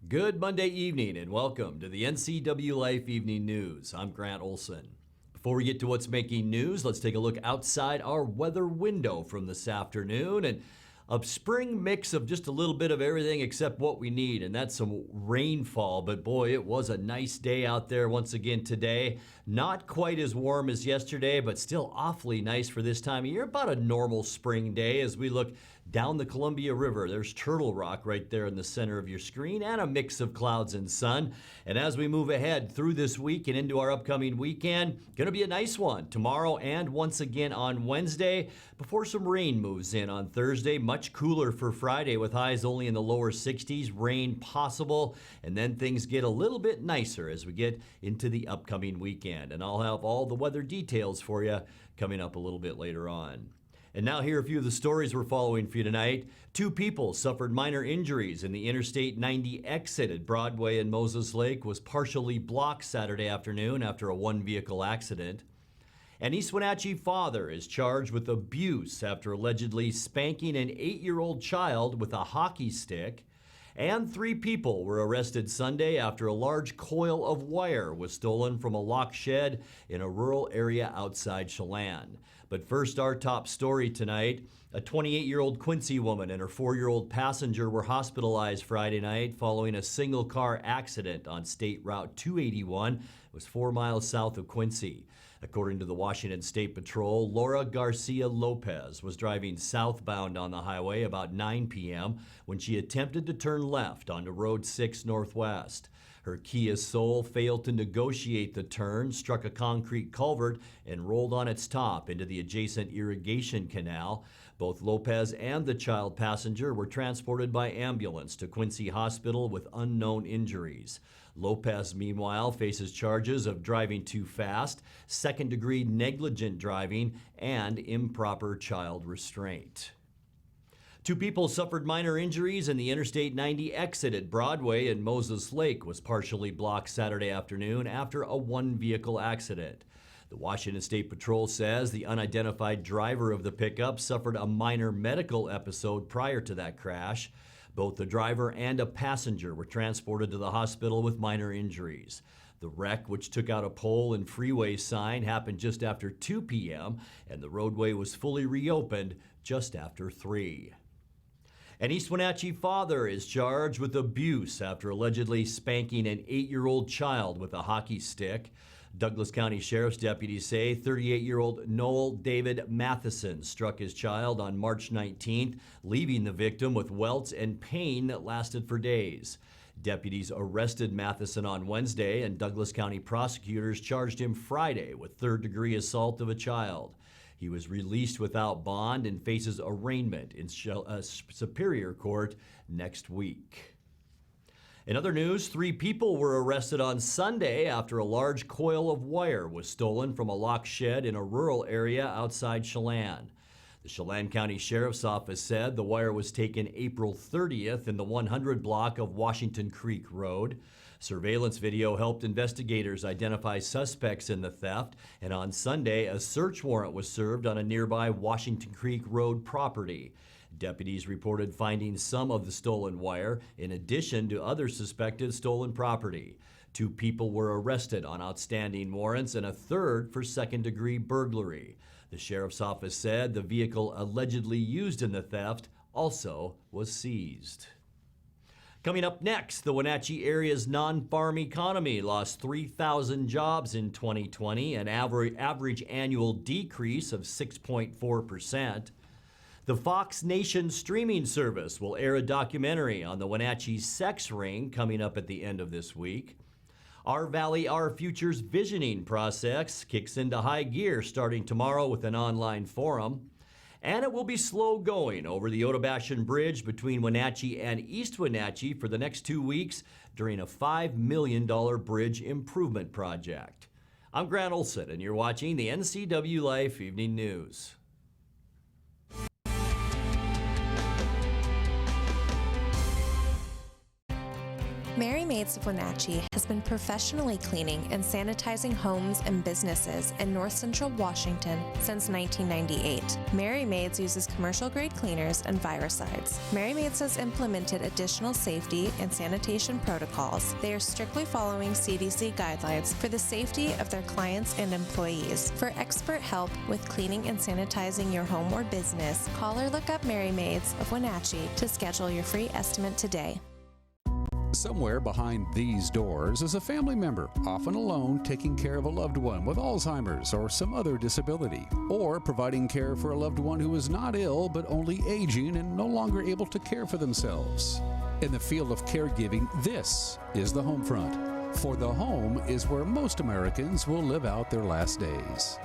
Good Monday evening and welcome to the NCWLIFE Evening News. I'm Grant Olson. Before we get to what's making news, let's take a look outside our weather window from this afternoon. And a spring mix of just a little bit of everything except what we need, and that's some rainfall. But boy, it was a nice day out there once again today. Not quite as warm as yesterday, but still awfully nice for this time of year. About a normal spring day as we look down the Columbia River. There's Turtle Rock right there in the center of your screen, and a mix of clouds and sun. And as we move ahead through this week and into our upcoming weekend, going to be a nice one tomorrow and once again on Wednesday before some rain moves in on Thursday. Much cooler for Friday with highs only in the lower 60s, rain possible, and then things get a little bit nicer as we get into the upcoming weekend. And I'll have all the weather details for you coming up a little bit later on. And now here are a few of the stories we're following for you tonight. 2 people suffered minor injuries in the Interstate 90 exit at Broadway and Moses Lake was partially blocked Saturday afternoon after a one-vehicle accident. An East Wenatchee father is charged with abuse after allegedly spanking an 8-year-old child with a hockey stick. And 3 people were arrested Sunday after a large coil of wire was stolen from a lock shed in a rural area outside Chelan. But first, our top story tonight. A 28-year-old Quincy woman and her 4-year-old passenger were hospitalized Friday night following a single-car accident on State Route 281. It was 4 miles south of Quincy. According to the Washington State Patrol, Laura Garcia Lopez was driving southbound on the highway about 9 p.m. when she attempted to turn left onto Road 6 Northwest. Her Kia Soul failed to negotiate the turn, struck a concrete culvert, and rolled on its top into the adjacent irrigation canal. Both Lopez and the child passenger were transported by ambulance to Quincy Hospital with unknown injuries. Lopez, meanwhile, faces charges of driving too fast, second-degree negligent driving, and improper child restraint. 2 people suffered minor injuries in the Interstate 90 exit at Broadway and Moses Lake was partially blocked Saturday afternoon after a one-vehicle accident. The Washington State Patrol says the unidentified driver of the pickup suffered a minor medical episode prior to that crash. Both the driver and a passenger were transported to the hospital with minor injuries. The wreck, which took out a pole and freeway sign, happened just after 2 p.m., and the roadway was fully reopened just after 3. An East Wenatchee father is charged with abuse after allegedly spanking an 8-year-old child with a hockey stick. Douglas County Sheriff's deputies say 38-year-old Noel David Matheson struck his child on March 19th, leaving the victim with welts and pain that lasted for days. Deputies arrested Matheson on Wednesday, and Douglas County prosecutors charged him Friday with third-degree assault of a child. He was released without bond and faces arraignment in Superior Court next week. In other news, 3 people were arrested on Sunday after a large coil of wire was stolen from a lock shed in a rural area outside Chelan. The Chelan County Sheriff's Office said the wire was taken April 30th in the 100 block of Washington Creek Road. Surveillance video helped investigators identify suspects in the theft, and on Sunday, a search warrant was served on a nearby Washington Creek Road property. Deputies reported finding some of the stolen wire, in addition to other suspected stolen property. 2 people were arrested on outstanding warrants and a third for second-degree burglary. The sheriff's office said the vehicle allegedly used in the theft also was seized. Coming up next, the Wenatchee area's non-farm economy lost 3,000 jobs in 2020, an average annual decrease of 6.4%. The Fox Nation streaming service will air a documentary on the Wenatchee sex ring coming up at the end of this week. Our Valley, Our Future's visioning process kicks into high gear starting tomorrow with an online forum. And it will be slow going over the Otobashan Bridge between Wenatchee and East Wenatchee for the next 2 weeks during a $5 million bridge improvement project. I'm Grant Olson, and you're watching the NCWLIFE Evening News. Mary Maids of Wenatchee has been professionally cleaning and sanitizing homes and businesses in North Central Washington since 1998. Mary Maids uses commercial-grade cleaners and viricides. Mary Maids has implemented additional safety and sanitation protocols. They are strictly following CDC guidelines for the safety of their clients and employees. For expert help with cleaning and sanitizing your home or business, call or look up Mary Maids of Wenatchee to schedule your free estimate today. Somewhere behind these doors is a family member, often alone, taking care of a loved one with Alzheimer's or some other disability, or providing care for a loved one who is not ill but only aging and no longer able to care for themselves. In the field of caregiving, this is the home front. For the home is where most Americans will live out their last days.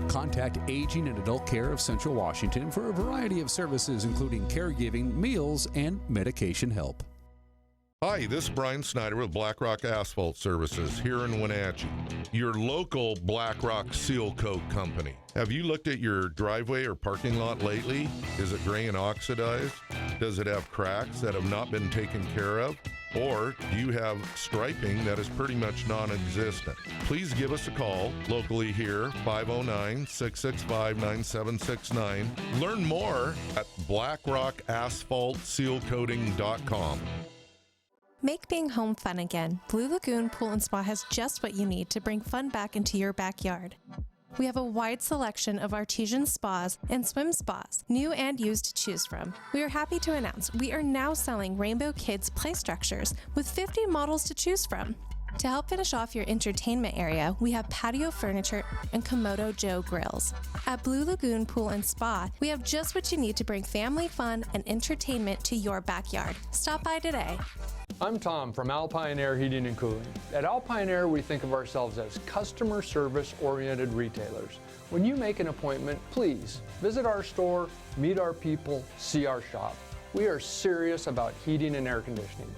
Contact Aging and Adult Care of Central Washington for a variety of services including caregiving, meals, and medication help. Hi, this is Brian Snyder with Black Rock Asphalt Services here in Wenatchee, your local Black Rock seal coat company. Have you looked at your driveway or parking lot lately? Is it gray and oxidized? Does it have cracks that have not been taken care of? Or do you have striping that is pretty much non-existent? Please give us a call locally here, 509-665-9769. Learn more at blackrockasphaltsealcoating.com. Make being home fun again. Blue Lagoon Pool and Spa has just what you need to bring fun back into your backyard. We have a wide selection of artesian spas and swim spas, new and used to choose from. We are happy to announce we are now selling Rainbow Kids play structures with 50 models to choose from. To help finish off your entertainment area, we have patio furniture and Komodo Joe grills. At Blue Lagoon Pool and Spa, we have just what you need to bring family fun and entertainment to your backyard. Stop by today. I'm Tom from Alpine Air Heating and Cooling. At Alpine Air, we think of ourselves as customer service-oriented retailers. When you make an appointment, please visit our store, meet our people, see our shop. We are serious about heating and air conditioning.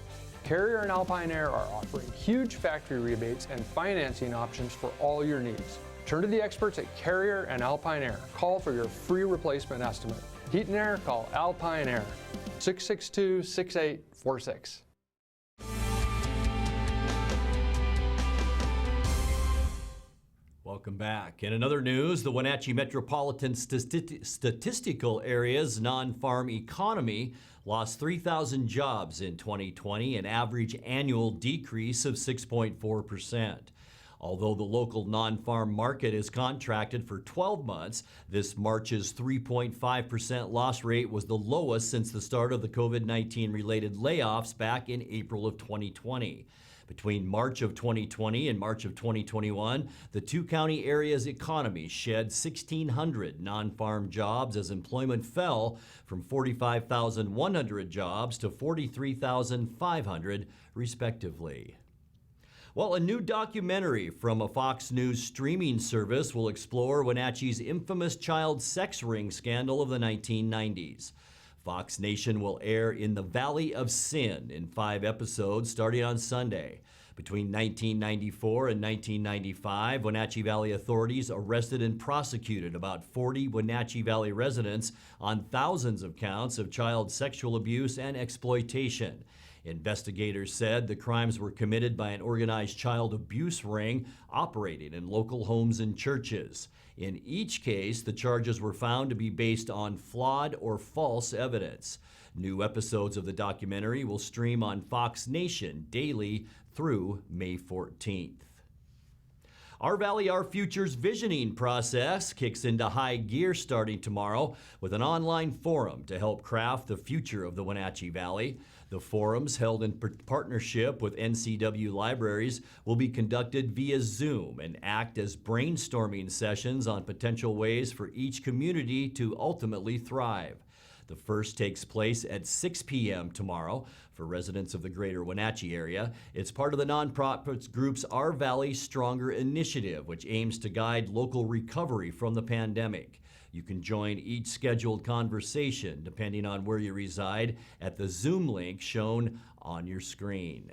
Carrier and Alpine Air are offering huge factory rebates and financing options for all your needs. Turn to the experts at Carrier and Alpine Air. Call for your free replacement estimate. Heat and air, call Alpine Air, 662-6846. Welcome back. In another news, the Wenatchee Metropolitan Statistical Area's non-farm economy lost 3,000 jobs in 2020, an average annual decrease of 6.4%. Although the local non-farm market is contracted for 12 months, this March's 3.5% loss rate was the lowest since the start of the COVID-19 related layoffs back in April of 2020. Between March of 2020 and March of 2021, the two county areas' economy shed 1,600 non-farm jobs as employment fell from 45,100 jobs to 43,500, respectively. Well, a new documentary from a Fox News streaming service will explore Wenatchee's infamous child sex ring scandal of the 1990s. Fox Nation will air In the Valley of Sin in 5 episodes starting on Sunday. Between 1994 and 1995, Wenatchee Valley authorities arrested and prosecuted about 40 Wenatchee Valley residents on thousands of counts of child sexual abuse and exploitation. Investigators said the crimes were committed by an organized child abuse ring operating in local homes and churches. In each case, the charges were found to be based on flawed or false evidence. New episodes of the documentary will stream on Fox Nation daily through May 14th. Our Valley, Our Future's visioning process kicks into high gear starting tomorrow with an online forum to help craft the future of the Wenatchee Valley. The forums, held in partnership with NCW Libraries, will be conducted via Zoom and act as brainstorming sessions on potential ways for each community to ultimately thrive. The first takes place at 6 p.m. tomorrow for residents of the greater Wenatchee area. It's part of the nonprofit group's Our Valley Stronger initiative, which aims to guide local recovery from the pandemic. You can join each scheduled conversation, depending on where you reside, at the Zoom link shown on your screen.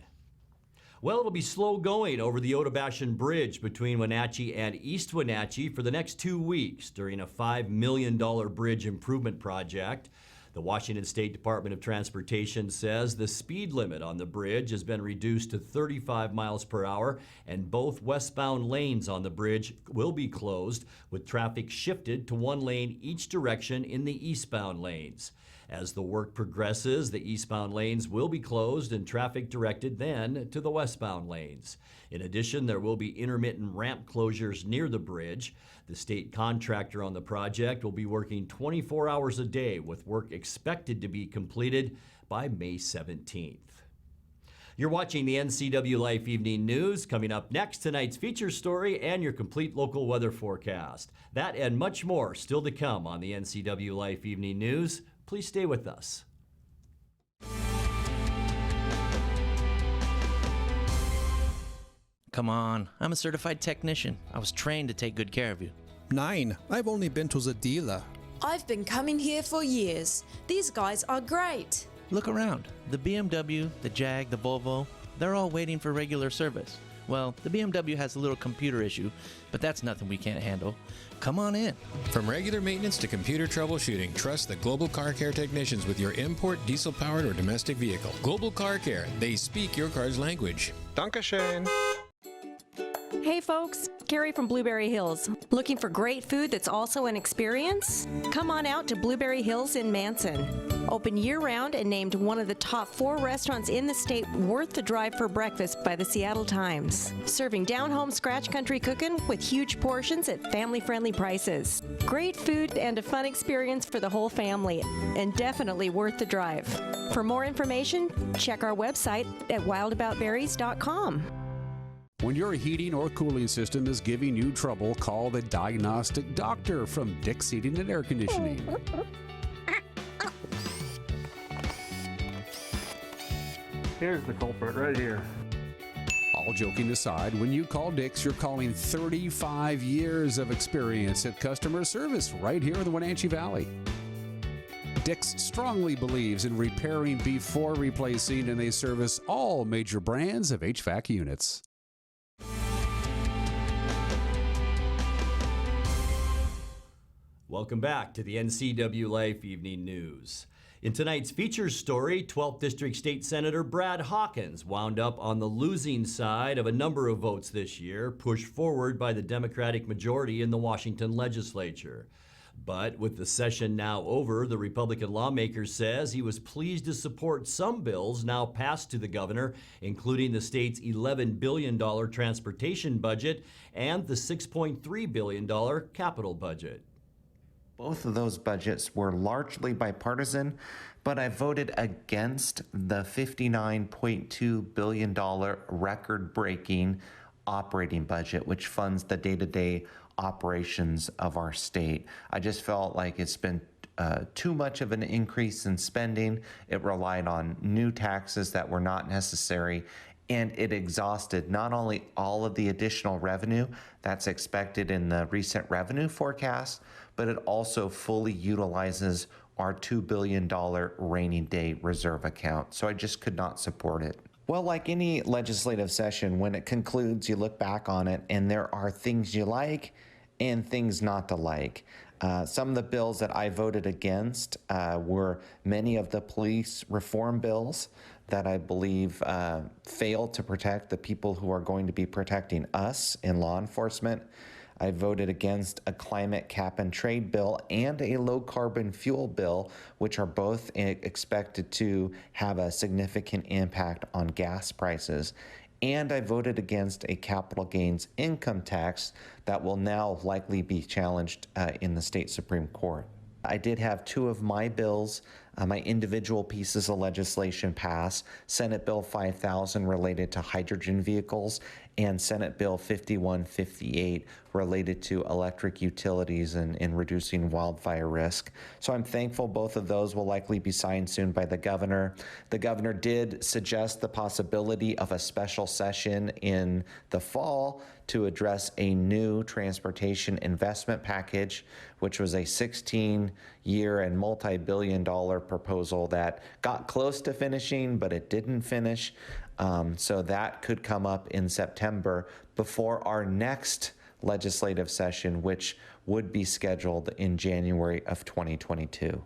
Well, it'll be slow going over the Otobashan Bridge between Wenatchee and East Wenatchee for the next 2 weeks during a $5 million bridge improvement project. The Washington State Department of Transportation says the speed limit on the bridge has been reduced to 35 miles per hour, and both westbound lanes on the bridge will be closed, with traffic shifted to one lane each direction in the eastbound lanes. As the work progresses, the eastbound lanes will be closed and traffic directed then to the westbound lanes. In addition, there will be intermittent ramp closures near the bridge. The state contractor on the project will be working 24 hours a day, with work expected to be completed by May 17th. You're watching the NCWLIFE Evening News. Coming up next, tonight's feature story and your complete local weather forecast. That and much more still to come on the NCWLIFE Evening News. Please stay with us. Come on, I'm a certified technician. I was trained to take good care of you. 9. I've only been to the dealer. I've been coming here for years. These guys are great. Look around. The BMW, the Jag, the Volvo, they're all waiting for regular service. Well, the BMW has a little computer issue, but that's nothing we can't handle. Come on in. From regular maintenance to computer troubleshooting, trust the Global Car Care technicians with your import, diesel-powered, or domestic vehicle. Global Car Care. They speak your car's language. Dankeschön. Hey folks, Carrie from Blueberry Hills. Looking for great food that's also an experience? Come on out to Blueberry Hills in Manson. Open year-round and named one of the top 4 restaurants in the state worth the drive for breakfast by the Seattle Times. Serving down-home scratch country cooking with huge portions at family-friendly prices. Great food and a fun experience for the whole family, and definitely worth the drive. For more information, check our website at wildaboutberries.com. When your heating or cooling system is giving you trouble, call the diagnostic doctor from Dick's Heating and Air Conditioning. Here's the culprit right here. All joking aside, when you call Dick's, you're calling 35 years of experience at customer service right here in the Wenatchee Valley. Dick's strongly believes in repairing before replacing, and they service all major brands of HVAC units. Welcome back to the NCWLIFE Evening News. In tonight's features story, 12th District State Senator Brad Hawkins wound up on the losing side of a number of votes this year, pushed forward by the Democratic majority in the Washington legislature. But with the session now over, the Republican lawmaker says he was pleased to support some bills now passed to the governor, including the state's $11 billion transportation budget and the $6.3 billion capital budget. Both of those budgets were largely bipartisan, but I voted against the $59.2 billion record-breaking operating budget, which funds the day-to-day operations of our state. I just felt like it's been too much of an increase in spending. It relied on new taxes that were not necessary, and it exhausted not only all of the additional revenue that's expected in the recent revenue forecast, but it also fully utilizes our $2 billion rainy day reserve account. So I just could not support it. Well, like any legislative session, when it concludes, you look back on it and there are things you like and things not to like. Some of the bills that I voted against were many of the police reform bills that I believe failed to protect the people who are going to be protecting us in law enforcement. I voted against a climate cap and trade bill and a low carbon fuel bill, which are both expected to have a significant impact on gas prices. And I voted against a capital gains income tax that will now likely be challenged in the state Supreme Court. I did have 2 of my bills, my individual pieces of legislation pass, Senate Bill 5000 related to hydrogen vehicles, and Senate Bill 5158 related to electric utilities and reducing wildfire risk. So I'm thankful both of those will likely be signed soon by the governor. The governor did suggest the possibility of a special session in the fall to address a new transportation investment package, which was a 16-year and multi-billion-dollar proposal that got close to finishing, but it didn't finish. So that could come up in September before our next legislative session, which would be scheduled in January of 2022.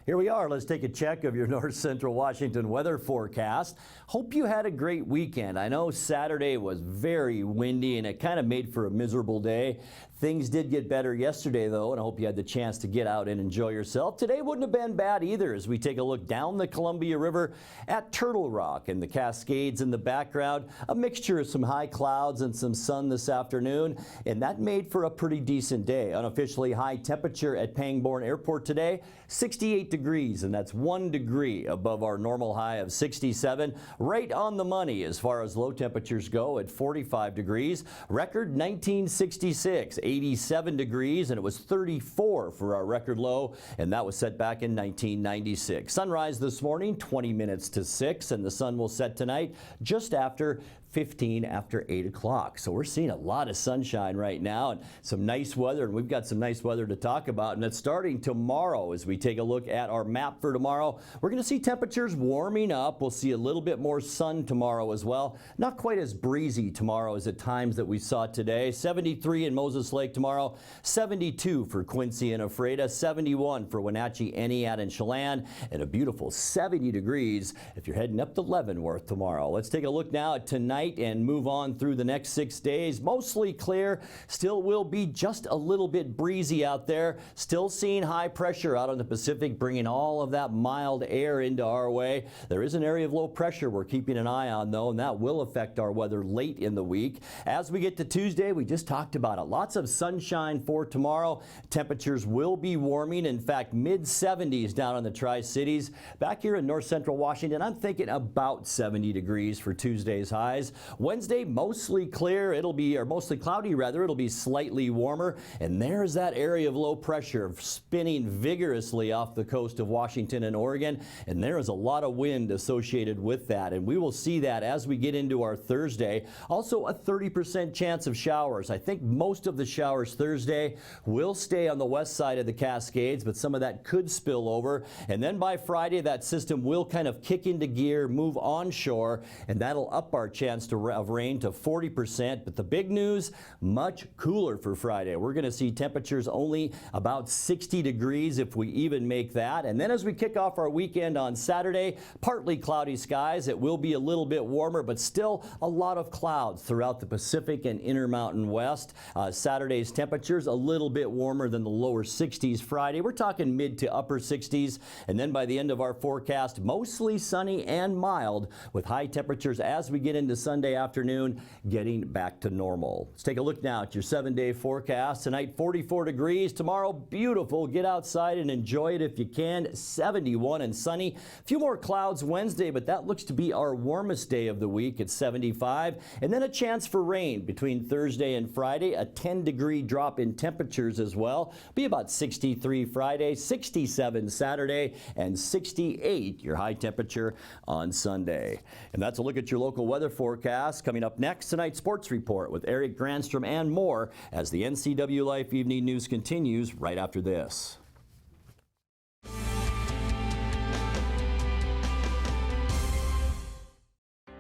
Here we are. Let's take a check of your North Central Washington weather forecast. Hope you had a great weekend. I know Saturday was very windy and it kind of made for a miserable day. Things did get better yesterday, though, and I hope you had the chance to get out and enjoy yourself. Today wouldn't have been bad either as we take a look down the Columbia River at Turtle Rock and the Cascades in the background. A mixture of some high clouds and some sun this afternoon, and that made for a pretty decent day. Unofficially high temperature at Pangbourne Airport today, 68 degrees, and that's 1 degree above our normal high of 67. Right on the money as far as low temperatures go at 45 degrees. Record 1966. 87 degrees, and it was 34 for our record low, and that was set back in 1996. Sunrise this morning, 20 minutes to 6, and the sun will set tonight just after 15 after 8 o'clock. So we're seeing a lot of sunshine right now and some nice weather, and we've got some nice weather to talk about, and it's starting tomorrow as we take a look at our map for tomorrow. We're going to see temperatures warming up. We'll see a little bit more sun tomorrow as well. Not quite as breezy tomorrow as at times that we saw today. 73 in Moses Lake tomorrow, 72 for Quincy and Ephrata, 71 for Wenatchee, Entiat, and Chelan, and a beautiful 70 degrees if you're heading up to Leavenworth tomorrow. Let's take a look now at tonight and move on through the next 6 days. Mostly clear, still will be just a little bit breezy out there. Still seeing high pressure out on the Pacific, bringing all of that mild air into our way. There is an area of low pressure we're keeping an eye on, though, and that will affect our weather late in the week. As we get to Tuesday, we just talked about it. Lots of sunshine for tomorrow. Temperatures will be warming. In fact, mid-70s down in the Tri-Cities. Back here in North Central Washington, I'm thinking about 70 degrees for Tuesday's highs. Wednesday, mostly clear. It'll be, or mostly cloudy rather. It'll be slightly warmer. And there's that area of low pressure spinning vigorously off the coast of Washington and Oregon. And there is a lot of wind associated with that. And we will see that as we get into our Thursday. Also a 30% chance of showers. I think most of the showers Thursday will stay on the west side of the Cascades, but some of that could spill over. And then by Friday, that system will kind of kick into gear, move onshore, and that'll up our chance of rain to 40%. But the big news, much cooler for Friday. We're going to see temperatures only about 60 degrees if we even make that. And then as we kick off our weekend on Saturday, partly cloudy skies. It will be a little bit warmer, but still a lot of clouds throughout the Pacific and Intermountain West. Saturday's temperatures a little bit warmer than the lower 60s Friday. We're talking mid to upper 60s. And then by the end of our forecast, mostly sunny and mild with high temperatures as we get into Sunday afternoon, getting back to normal. Let's take a look now at your 7-day forecast. Tonight, 44 degrees. Tomorrow, beautiful. Get outside and enjoy it if you can. 71 and sunny. A few more clouds Wednesday, but that looks to be our warmest day of the week at 75. And then a chance for rain between Thursday and Friday. A 10-degree drop in temperatures as well. Be about 63 Friday, 67 Saturday, and 68 your high temperature on Sunday. And that's a look at your local weather forecast. Coming up next, tonight's sports report with Eric Granstrom and more as the NCWLIFE Evening News continues right after this.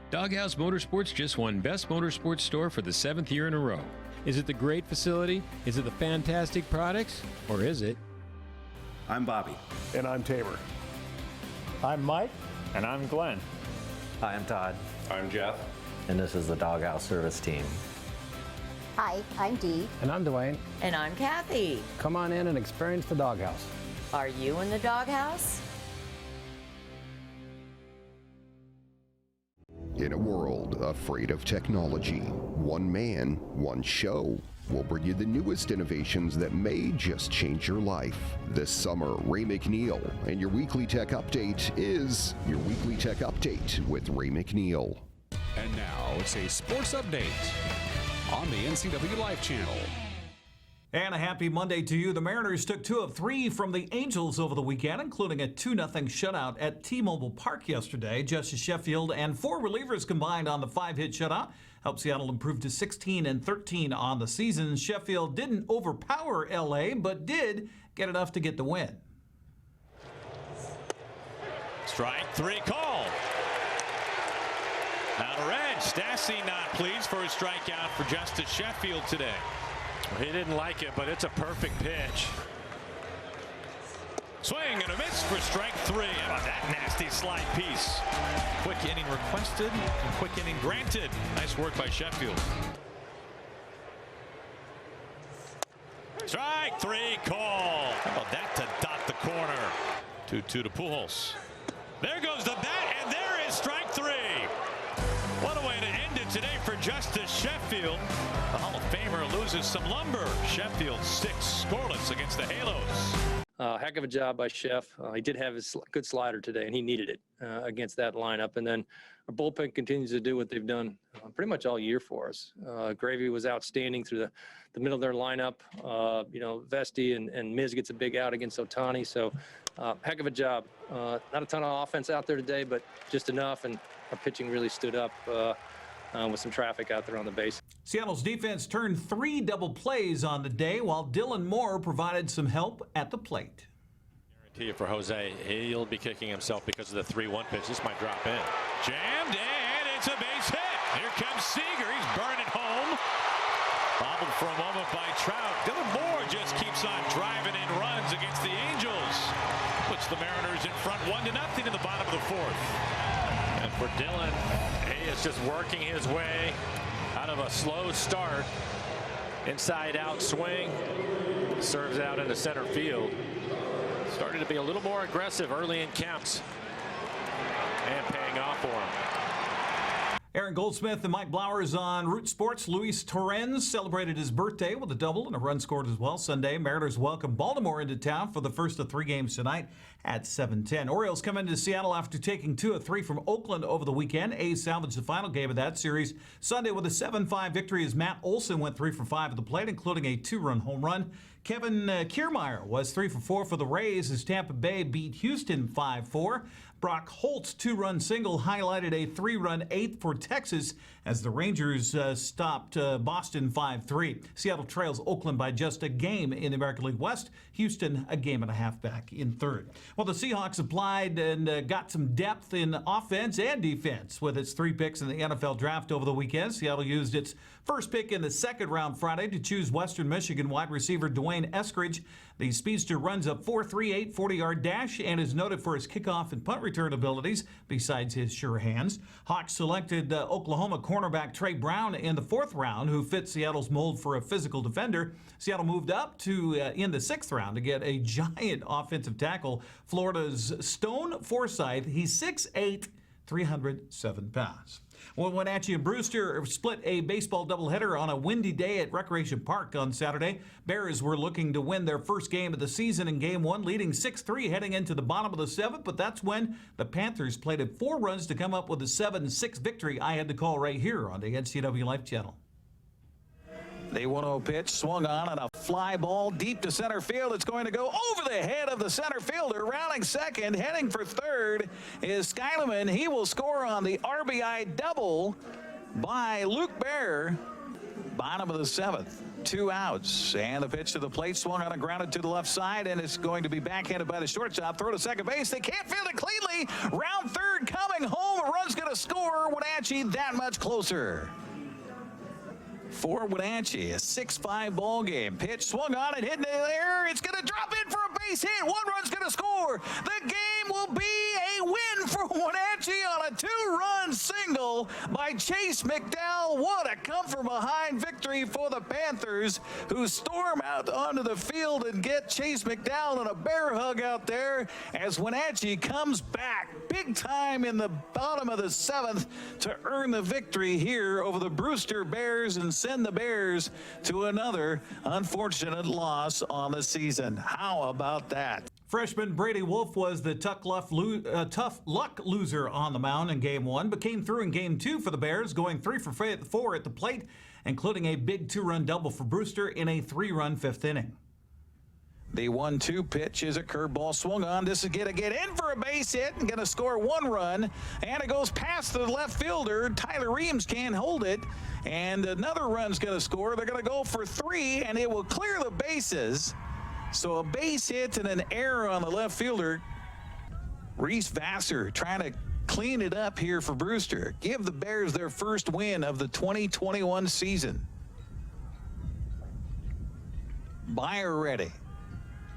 Doghouse Motorsports just won Best Motorsports Store for the 7th year in a row. Is it the great facility? Is it the fantastic products? Or is it? I'm Bobby. And I'm Tabor. I'm Mike. And I'm Glenn. Hi, I'm Todd. I'm Jeff. And this is the Doghouse Service Team. Hi, I'm Dee. And I'm Dwayne. And I'm Kathy. Come on in and experience the Doghouse. Are you in the Doghouse? In a world afraid of technology, one man, one show will bring you the newest innovations that may just change your life. This summer, Ray McNeil, and your Weekly Tech Update is your Weekly Tech Update with Ray McNeil. And now it's a sports update on the NCWLIFE channel. And a happy Monday to you. The Mariners took 2 of 3 from the Angels over the weekend, including a 2-0 shutout at T-Mobile Park yesterday. Justice Sheffield and 4 relievers combined on the 5-hit shutout helped Seattle improve to 16-13 on the season. Sheffield didn't overpower L.A., but did get enough to get the win. Strike 3 called. Now to Reg. Stassi not pleased for a strikeout for Justice Sheffield today. He didn't like it, but it's a perfect pitch. Swing and a miss for strike 3. How about that nasty slide piece? Quick inning requested and quick inning granted. Nice work by Sheffield. Strike 3 call. How about that to dot the corner? 2-2 to Pujols. There goes the bat, and there is strike 3. What a way to end it today for Justice Sheffield. The Hall of Famer loses some lumber. Sheffield 6 scoreless against the Halos. Heck of a job by Chef. He did have his good slider today, and he needed it against that lineup. And then our bullpen continues to do what they've done pretty much all year for us. Gravy was outstanding through the middle of their lineup. Vesti and Miz gets a big out against Ohtani. So heck of a job. Not a ton of offense out there today, but just enough. And our pitching really stood up with some traffic out there on the base. Seattle's defense turned 3 double plays on the day, while Dylan Moore provided some help at the plate. Guarantee for Jose, he'll be kicking himself because of the 3-1 pitch. This might drop in. Jammed, and it's a base hit. Here comes Seager. He's burning it home. Bobbled for a moment by Trout. Dylan Moore just keeps on driving in runs against the Angels. Puts the Mariners in front 1-0 in the bottom of the 4th. And for Dylan, he is just working his way out of a slow start. Inside out swing. Serves out into center field. Started to be a little more aggressive early in counts. And paying off for him. Aaron Goldsmith and Mike Blowers on Root Sports. Luis Torrens celebrated his birthday with a double and a run scored as well Sunday. Mariners welcome Baltimore into town for the first of 3 games tonight at 7:10. Orioles come into Seattle after taking 2 of 3 from Oakland over the weekend. A's salvaged the final game of that series Sunday with a 7-5 victory as Matt Olson went 3 for 5 at the plate, including a 2-run home run. Kevin Kiermaier was 3 for 4 for the Rays as Tampa Bay beat Houston 5-4. Brock Holt's 2-run single highlighted a 3-run 8th for Texas as the Rangers stopped Boston 5-3. Seattle trails Oakland by just a game in the American League West. Houston a game and a half back in 3rd. Well, the Seahawks applied and got some depth in offense and defense with its 3 picks in the NFL draft over the weekend. Seattle used its first pick in the 2nd round Friday to choose Western Michigan wide receiver Dwayne Eskridge. The speedster runs a 4.38 40-yard dash and is noted for his kickoff and punt return abilities besides his sure hands. Hawks selected Oklahoma cornerback Trey Brown in the 4th round, who fits Seattle's mold for a physical defender. Seattle moved up to in the 6th round to get a giant offensive tackle, Florida's Stone Forsythe. He's 6'8", 307 pounds. Well, Wenatchee and Brewster split a baseball doubleheader on a windy day at Recreation Park on Saturday. Bears were looking to win their first game of the season in Game 1, leading 6-3 heading into the bottom of the 7th, but that's when the Panthers plated 4 runs to come up with a 7-6 victory. I had to call right here on the NCWLIFE channel. The 1-0 pitch swung on and a fly ball deep to center field. It's going to go over the head of the center fielder. Rounding second, heading for 3rd is Skyleman. He will score on the RBI double by Luke Bear. Bottom of the 7th. 2 outs. And the pitch to the plate swung on and grounded to the left side, and it's going to be backhanded by the shortstop. Throw to second base. They can't field it cleanly. Round 3rd coming home. A run's going to score. Wenatchee that much closer. For Wenatchee, a 6-5 ball game. Pitch swung on and hit in the air. It's going to drop in for a base hit. 1 run's going to score. The game will be a win for Wenatchee on a 2-run single by Chase McDowell. What a come-from-behind victory for the Panthers, who storm out onto the field and get Chase McDowell in a bear hug out there as Wenatchee comes back big time in the bottom of the 7th to earn the victory here over the Brewster Bears and send the Bears to another unfortunate loss on the season. How about that? Freshman Brady Wolf was the tough luck loser on the mound in Game 1, but came through in Game 2 for the Bears, going 3 for 4 at the plate, including a big 2-run double for Brewster in a 3-run 5th inning. The 1-2 pitch is a curveball swung on. This is going to get in for a base hit and going to score 1 run. And it goes past the left fielder. Tyler Reams can't hold it. And another run's going to score. They're going to go for 3, and it will clear the bases. So a base hit and an error on the left fielder. Reese Vassar trying to clean it up here for Brewster. Give the Bears their first win of the 2021 season. Buyer ready.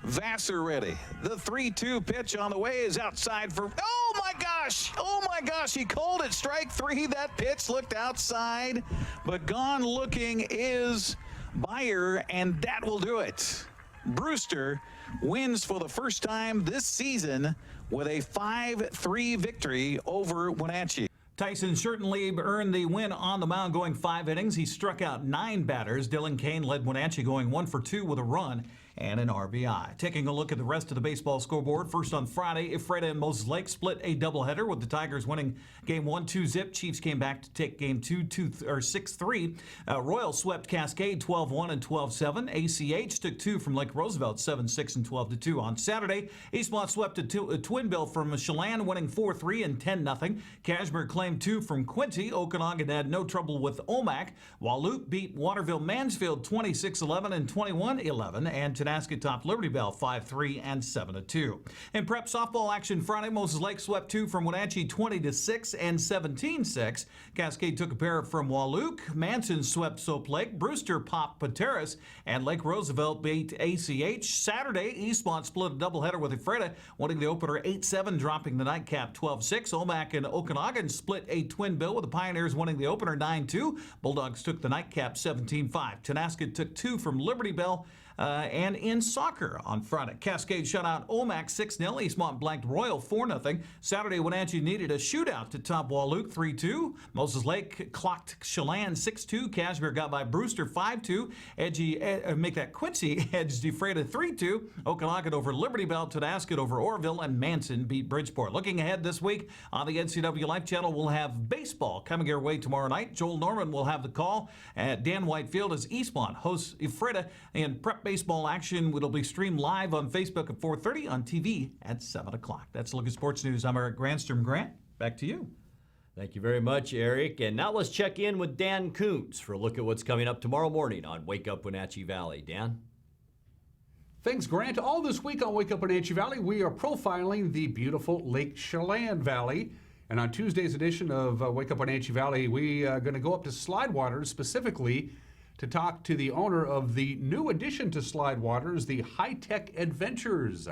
Vassar ready. The 3-2 pitch on the way is outside for, oh my gosh, he called it strike 3. That pitch looked outside, but gone looking is Beyer, and that will do it. Brewster wins for the first time this season with a 5-3 victory over Wenatchee. Tyson Schertenlieb earned the win on the mound going 5 innings. He struck out 9 batters. Dylan Kane led Wenatchee going 1 for 2 with a run and an RBI. Taking a look at the rest of the baseball scoreboard. First on Friday, Ephrata and Moses Lake split a doubleheader with the Tigers winning game 1 2-zip. Chiefs came back to take game 2 6-3. Royal swept Cascade 12-1 and 12-7. ACH took 2 from Lake Roosevelt 7-6 and 12-2. On Saturday, Eastmont swept a twin bill from Chelan, winning 4-3 and 10-0. Cashmere claimed 2 from Quincy. Okanagan had no trouble with Omak. Waloot beat Waterville Mansfield 26-11 and 21-11. And Tonasket topped Liberty Bell 5-3 and 7-2. In prep softball action Friday, Moses Lake swept 2 from Wenatchee 20-6 and 17-6. Cascade took a pair from Walook. Manson swept Soap Lake. Brewster popped Pateras, and Lake Roosevelt beat ACH. Saturday, Eastmont split a doubleheader with Ephrata, winning the opener 8-7, dropping the nightcap 12-6. Omak and Okanagan split a twin bill with the Pioneers winning the opener 9-2. Bulldogs took the nightcap 17-5. Tonasket took 2 from Liberty Bell. And in soccer on Friday, Cascade shut out Omak 6-0. Eastmont blanked Royal 4-0. Saturday, Wenatchee needed a shootout to top Walook 3-2. Moses Lake clocked Chelan 6-2. Cashmere got by Brewster 5-2. Quincy edged Ephrata 3-2. Okanagan over Liberty Bell. Tonasket over Orville, and Manson beat Bridgeport. Looking ahead this week on the NCWLIFE channel, we'll have baseball coming your way tomorrow night. Joel Norman will have the call at Dan Whitefield as Eastmont hosts Ephrata in prep baseball action. It'll be streamed live on Facebook at 4:30, on TV at 7 o'clock. That's a look at sports news. I'm Eric Grandstrom. Grant, back to you. Thank you very much, Eric. And now let's check in with Dan Kuntz for a look at what's coming up tomorrow morning on Wake Up Wenatchee Valley. Dan? Thanks, Grant. All this week on Wake Up Wenatchee Valley, we are profiling the beautiful Lake Chelan Valley. And on Tuesday's edition of Wake Up Wenatchee Valley, we are going to go up to Slidewaters, specifically to talk to the owner of the new addition to Slidewaters, the High Tech Adventures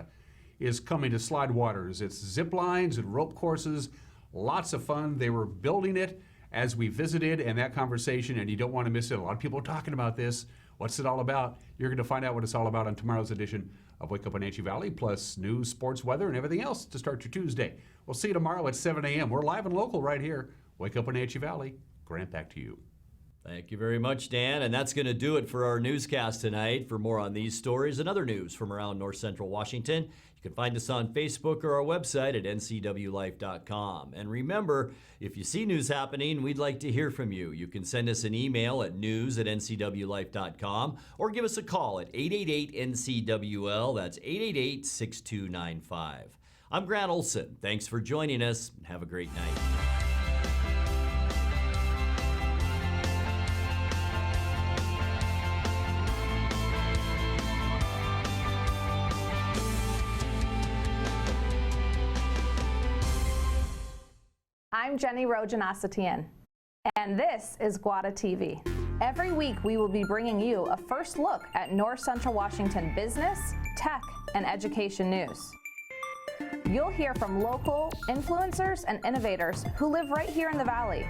is coming to Slidewaters. It's zip lines and rope courses, lots of fun. They were building it as we visited, and that conversation, and you don't want to miss it. A lot of people are talking about this. What's it all about? You're going to find out what it's all about on tomorrow's edition of Wake Up Wenatchee Valley, plus news, sports, weather, and everything else to start your Tuesday. We'll see you tomorrow at 7 a.m. We're live and local right here. Wake Up Wenatchee Valley. Grant, back to you. Thank you very much, Dan. And that's going to do it for our newscast tonight. For more on these stories and other news from around North Central Washington, you can find us on Facebook or our website at ncwlife.com. And remember, if you see news happening, we'd like to hear from you. You can send us an email at news@ncwlife.com or give us a call at 888-NCWL. That's 888-6295. I'm Grant Olson. Thanks for joining us. Have a great night. I'm Jenny Rojanasatian, and this is Guada TV. Every week we will be bringing you a first look at North Central Washington business, tech, and education news. You'll hear from local influencers and innovators who live right here in the Valley.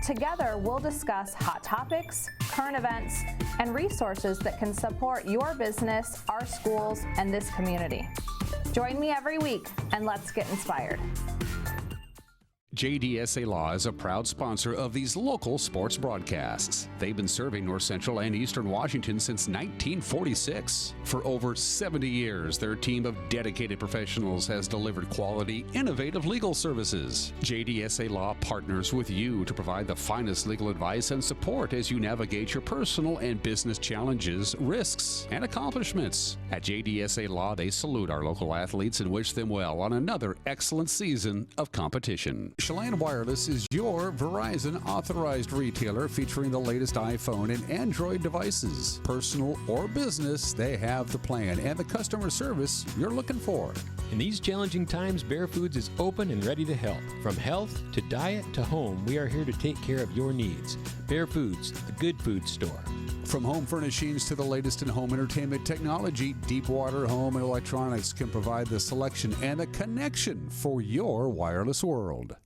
Together, we'll discuss hot topics, current events, and resources that can support your business, our schools, and this community. Join me every week, and let's get inspired. JDSA Law is a proud sponsor of these local sports broadcasts. They've been serving North Central and Eastern Washington since 1946. For over 70 years, their team of dedicated professionals has delivered quality, innovative legal services. JDSA Law partners with you to provide the finest legal advice and support as you navigate your personal and business challenges, risks, and accomplishments. At JDSA Law, they salute our local athletes and wish them well on another excellent season of competition. Chelan Wireless is your Verizon authorized retailer featuring the latest iPhone and Android devices. Personal or business, they have the plan and the customer service you're looking for. In these challenging times, Bear Foods is open and ready to help. From health to diet to home, we are here to take care of your needs. Bear Foods, the good food store. From home furnishings to the latest in home entertainment technology, Deepwater Home and Electronics can provide the selection and a connection for your wireless world.